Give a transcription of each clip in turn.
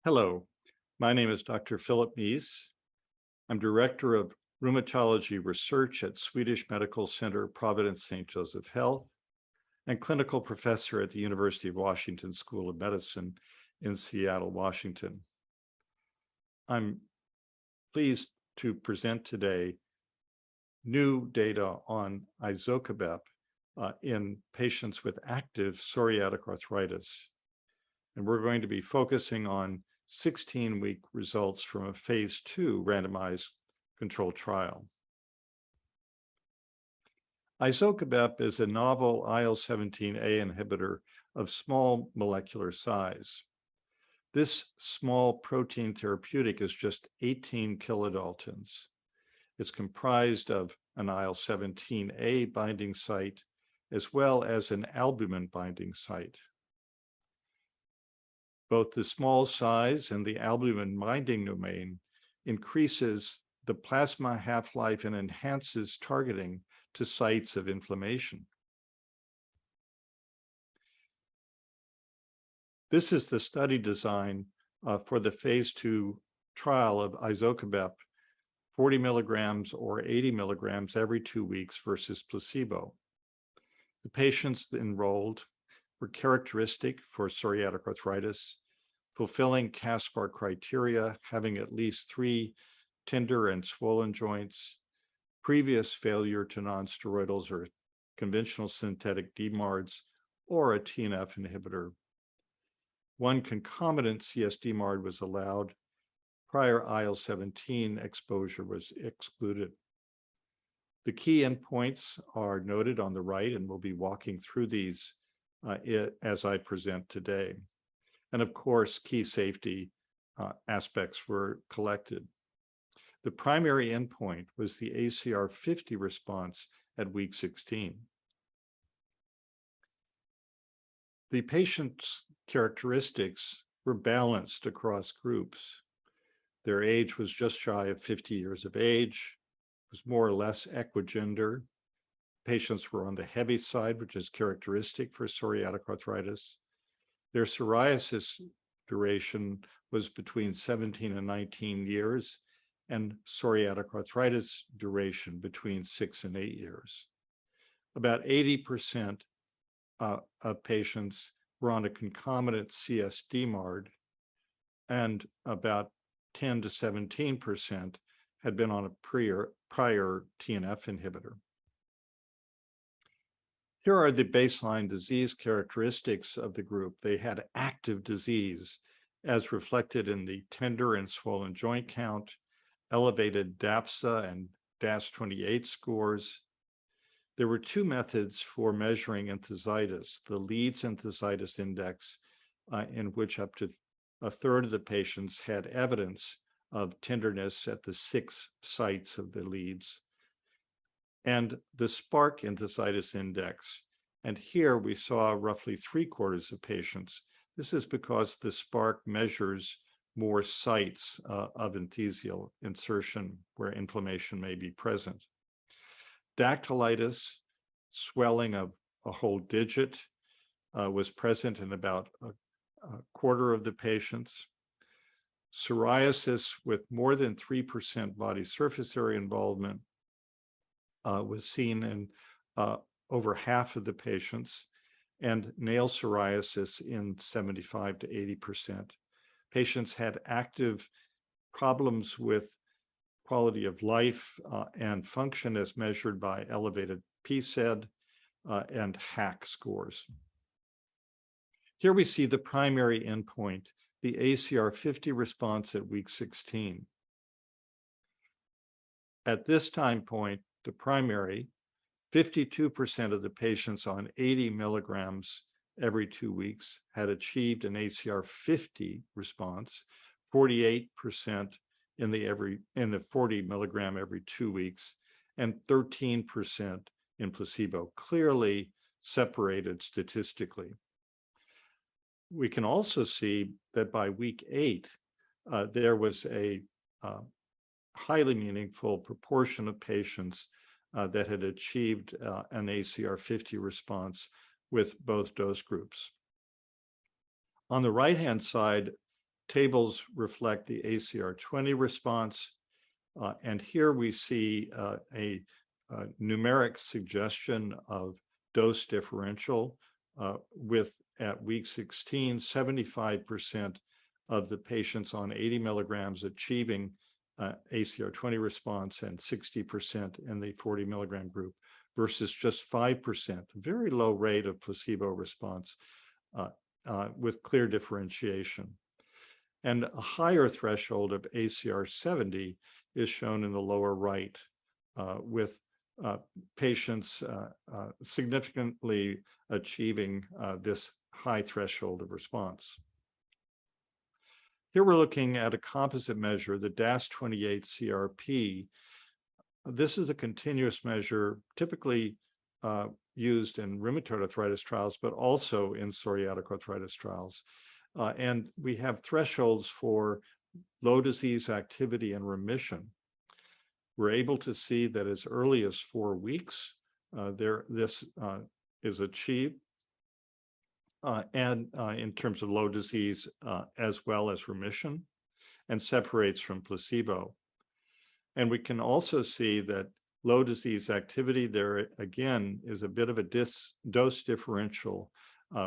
Hello, my name is Dr. Philip Mease. I'm Director of Rheumatology Research at Swedish Medical Center, Providence St. Joseph Health, and Clinical Professor at the University of Washington School of Medicine in Seattle, Washington. I'm pleased to present today new data on Izokibep in patients with active psoriatic arthritis. And we're going to be focusing on 16-week results from a phase 2 randomized controlled trial. Izokibep is a novel IL-17A inhibitor of small molecular size. This small protein therapeutic is just 18 kilodaltons. It's comprised of an IL-17A binding site as well as an albumin binding site. Both the small size and the albumin binding domain increases the plasma half-life and enhances targeting to sites of inflammation. This is the study design for the phase 2 trial of Izokibep, 40 milligrams or 80 milligrams every 2 weeks versus placebo. The patients enrolled were characteristic for psoriatic arthritis, fulfilling Caspar criteria, having at least 3 tender and swollen joints, previous failure to nonsteroidals or conventional synthetic DMARDs, or a TNF inhibitor. 1 concomitant CS-DMARD was allowed. Prior IL-17 exposure was excluded. The key endpoints are noted on the right, and we'll be walking through these as I present today. And of course, key safety aspects were collected. The primary endpoint was the ACR 50 response at week 16. The patient's characteristics were balanced across groups. Their age was just shy of 50 years of age, was more or less equigender. Patients were on the heavy side, which is characteristic for psoriatic arthritis. Their psoriasis duration was between 17 and 19 years, and psoriatic arthritis duration between 6 and 8 years. About 80% of patients were on a concomitant CS-DMARD, and about 10 to 17% had been on a prior TNF inhibitor. Here are the baseline disease characteristics of the group. They had active disease as reflected in the tender and swollen joint count, elevated DAPSA and DAS28 scores. There were 2 methods for measuring enthesitis, the Leeds enthesitis index, in which up to a third of the patients had evidence of tenderness at the 6 sites of the leads, and the Spark enthesitis index. And here we saw roughly 3/4 of patients. This is because the Spark measures more sites of enthesial insertion where inflammation may be present. Dactylitis, swelling of a whole digit, was present in about a quarter of the patients. Psoriasis with more than 3% body surface area involvement was seen in over half of the patients, and nail psoriasis in 75 to 80%. Patients had active problems with quality of life and function as measured by elevated PsA and HAQ scores. Here we see the primary endpoint, the ACR 50 response at week 16. At this time point, the primary, 52% of the patients on 80 milligrams every 2 weeks had achieved an ACR 50 response, 48% in the 40 milligram every 2 weeks, and 13% in placebo, clearly separated statistically. We can also see that by week 8, there was a highly meaningful proportion of patients that had achieved an ACR 50 response with both dose groups. On the right-hand side, tables reflect the ACR20 response. And here we see a numeric suggestion of dose differential with at week 16, 75% of the patients on 80 milligrams achieving ACR20 response and 60% in the 40 milligram group versus just 5%, very low rate of placebo response with clear differentiation. And a higher threshold of ACR 70 is shown in the lower right with patients significantly achieving this high threshold of response. Here we're looking at a composite measure, the DAS28-CRP. This is a continuous measure typically used in rheumatoid arthritis trials, but also in psoriatic arthritis trials. And we have thresholds for low disease activity and remission. We're able to see that as early as 4 weeks, this is achieved. And in terms of low disease as well as remission, and separates from placebo. And we can also see that low disease activity there again is a bit of a dose differential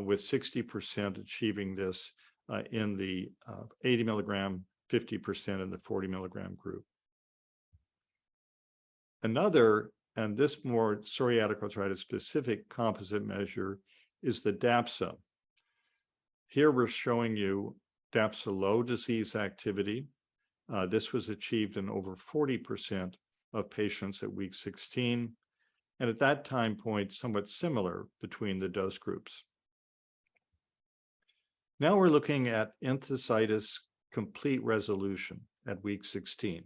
with 60% achieving this in the 80 milligram, 50% in the 40 milligram group. Another, and this more psoriatic arthritis specific composite measure is the DAPSA. Here we're showing you DAPSA low disease activity. This was achieved in over 40% of patients at week 16, and at that time point, somewhat similar between the dose groups. Now we're looking at enthesitis complete resolution at week 16.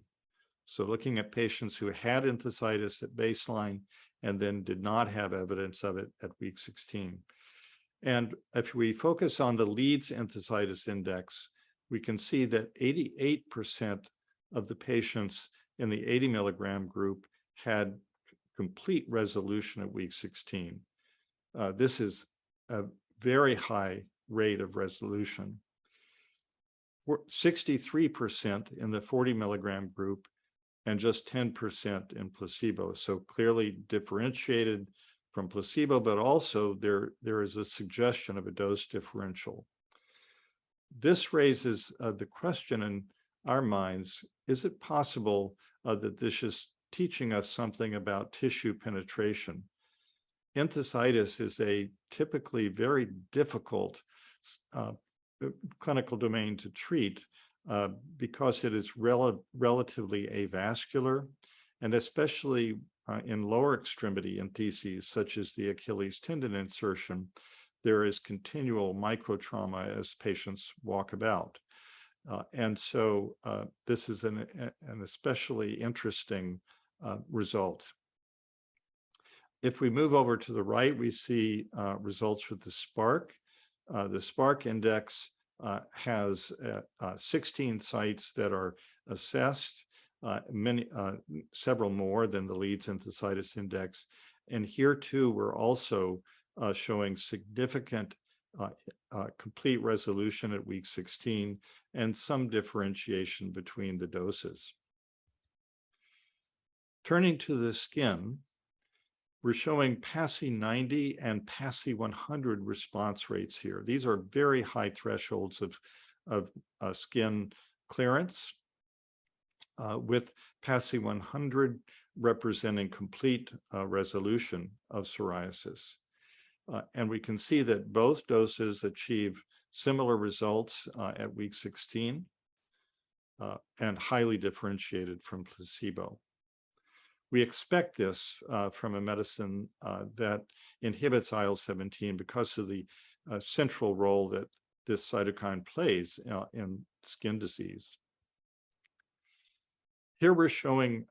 So looking at patients who had enthesitis at baseline and then did not have evidence of it at week 16. And if we focus on the Leeds enthesitis index, we can see that 88% of the patients in the 80 milligram group had complete resolution at week 16. This is a very high rate of resolution. 63% in the 40 milligram group and just 10% in placebo. So clearly differentiated from placebo, but also there is a suggestion of a dose differential. This raises the question in our minds, is it possible that this is teaching us something about tissue penetration? Enthesitis is a typically very difficult clinical domain to treat because it is relatively avascular, and especially in lower extremity entheses, such as the Achilles tendon insertion, there is continual microtrauma as patients walk about. And so this is an especially interesting result. If we move over to the right, we see results with the SPARC. The SPARC index has 16 sites that are assessed, several more than the Leeds enthesitis index. And here too, we're also showing significant complete resolution at week 16 and some differentiation between the doses. Turning to the skin, we're showing PASI 90 and PASI 100 response rates here. These are very high thresholds of skin clearance, with PASI 100 representing complete resolution of psoriasis. And we can see that both doses achieve similar results at week 16 and highly differentiated from placebo. We expect this from a medicine that inhibits IL-17 because of the central role that this cytokine plays in skin disease. Here we're showing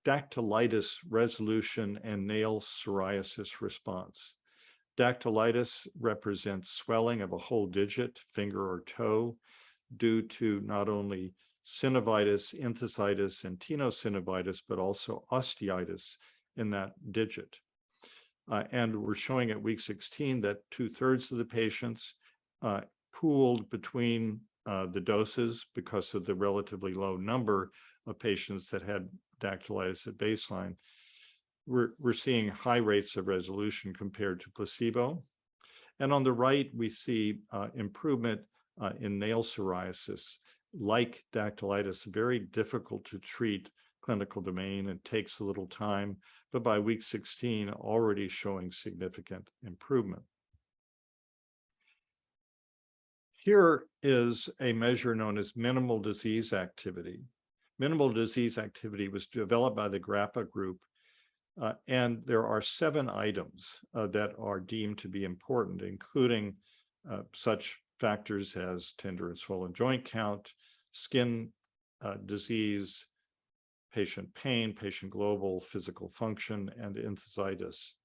dactylitis resolution and nail psoriasis response. Dactylitis represents swelling of a whole digit, finger or toe, due to not only synovitis, enthesitis, and tenosynovitis, but also osteitis in that digit. And we're showing at week 16 that 2/3 of the patients pooled between the doses because of the relatively low number of patients that had dactylitis at baseline. We're seeing high rates of resolution compared to placebo. And on the right, we see improvement in nail psoriasis. Like dactylitis, very difficult to treat clinical domain and takes a little time, but by week 16, already showing significant improvement. Here is a measure known as minimal disease activity. Minimal disease activity was developed by the GRAPPA group, and there are 7 items that are deemed to be important, including such factors as tender and swollen joint count, skin disease, patient pain, patient global physical function, and enthesitis.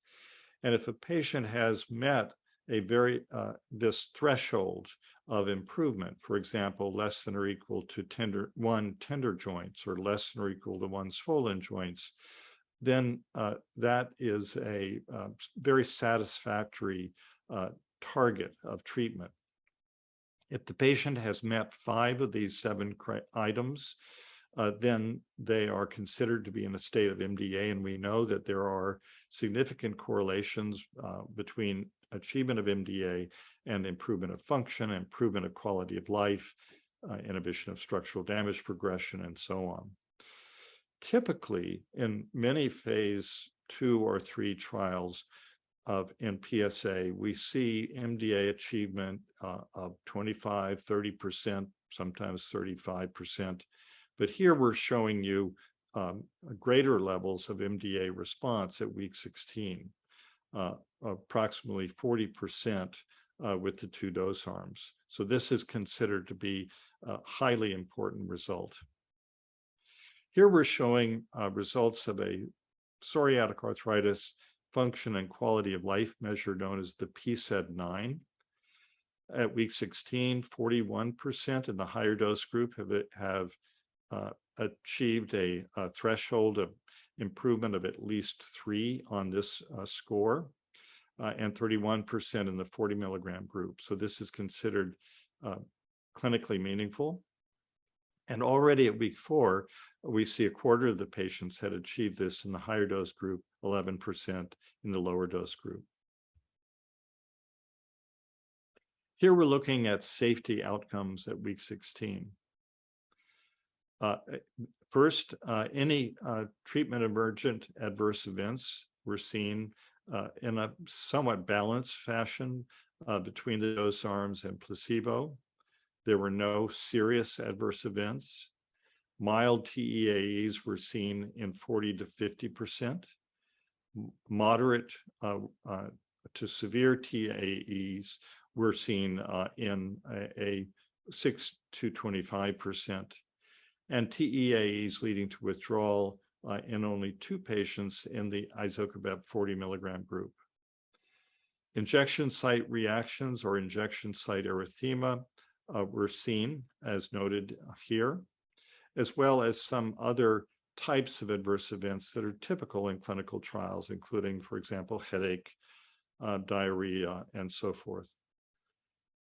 And if a patient has met a this threshold of improvement, for example, less than or equal to 1 tender joints or less than or equal to 1 swollen joints, then that is a very satisfactory target of treatment. If the patient has met 5 of these 7 items, then they are considered to be in a state of MDA, and we know that there are significant correlations between achievement of MDA and improvement of function, improvement of quality of life, inhibition of structural damage progression, and so on. Typically, in many phase 2 or 3 trials in PsA, we see MDA achievement of 25, 30%, sometimes 35%. But here we're showing you greater levels of MDA response at week 16, approximately 40% with the 2 dose arms. So this is considered to be a highly important result. Here we're showing results of a psoriatic arthritis function and quality of life measure known as the PsA-9. At week 16, 41% in the higher dose group have achieved a threshold of improvement of at least 3 on this score, and 31% in the 40 milligram group. So this is considered clinically meaningful. And already at week 4, we see a quarter of the patients had achieved this in the higher dose group, 11% in the lower dose group. Here we're looking at safety outcomes at week 16. First, any treatment emergent adverse events were seen in a somewhat balanced fashion between the dose arms and placebo. There were no serious adverse events. Mild TEAEs were seen in 40 to 50%. Moderate to severe TEAEs were seen in a 6 to 25%. And TEAEs leading to withdrawal in only 2 patients in the Izokibep 40 milligram group. Injection site reactions or injection site erythema were seen, as noted here, as well as some other types of adverse events that are typical in clinical trials, including, for example, headache, diarrhea, and so forth.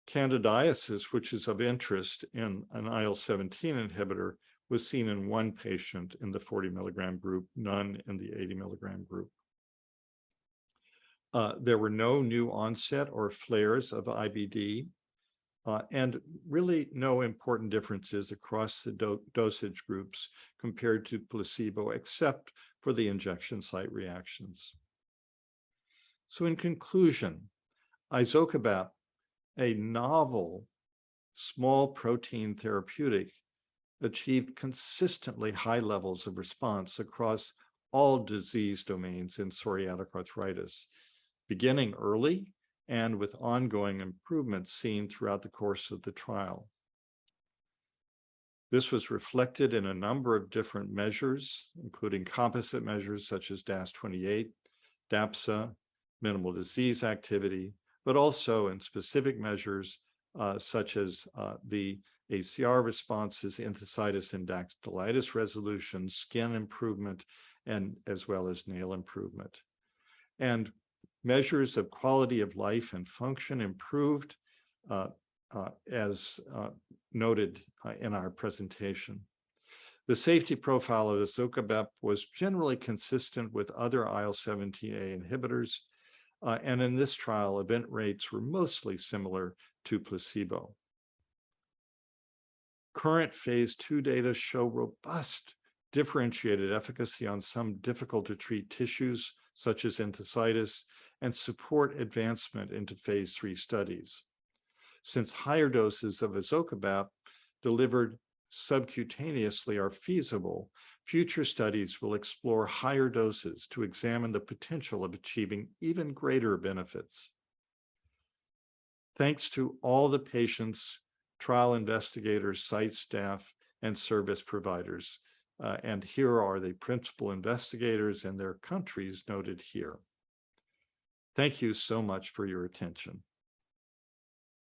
Candidiasis, which is of interest in an IL-17 inhibitor, was seen in 1 patient in the 40 milligram group, none in the 80 milligram group. There were no new onset or flares of IBD, and really no important differences across the dosage groups compared to placebo, except for the injection site reactions. So in conclusion, Izokibep, a novel small protein therapeutic, achieved consistently high levels of response across all disease domains in psoriatic arthritis, beginning early and with ongoing improvements seen throughout the course of the trial. This was reflected in a number of different measures, including composite measures such as DAS28, PsA, minimal disease activity, but also in specific measures such as the ACR responses, enthesitis and dactylitis resolution, skin improvement, and as well as nail improvement. And measures of quality of life and function improved as noted in our presentation. The safety profile of Izokibep was generally consistent with other IL-17A inhibitors, and in this trial, event rates were mostly similar to placebo. Current phase 2 data show robust differentiated efficacy on some difficult to treat tissues, such as enthesitis, and support advancement into phase 3 studies. Since higher doses of Izokibep delivered subcutaneously are feasible, future studies will explore higher doses to examine the potential of achieving even greater benefits. Thanks to all the patients, trial investigators, site staff, and service providers. And here are the principal investigators and their countries noted here. Thank you so much for your attention.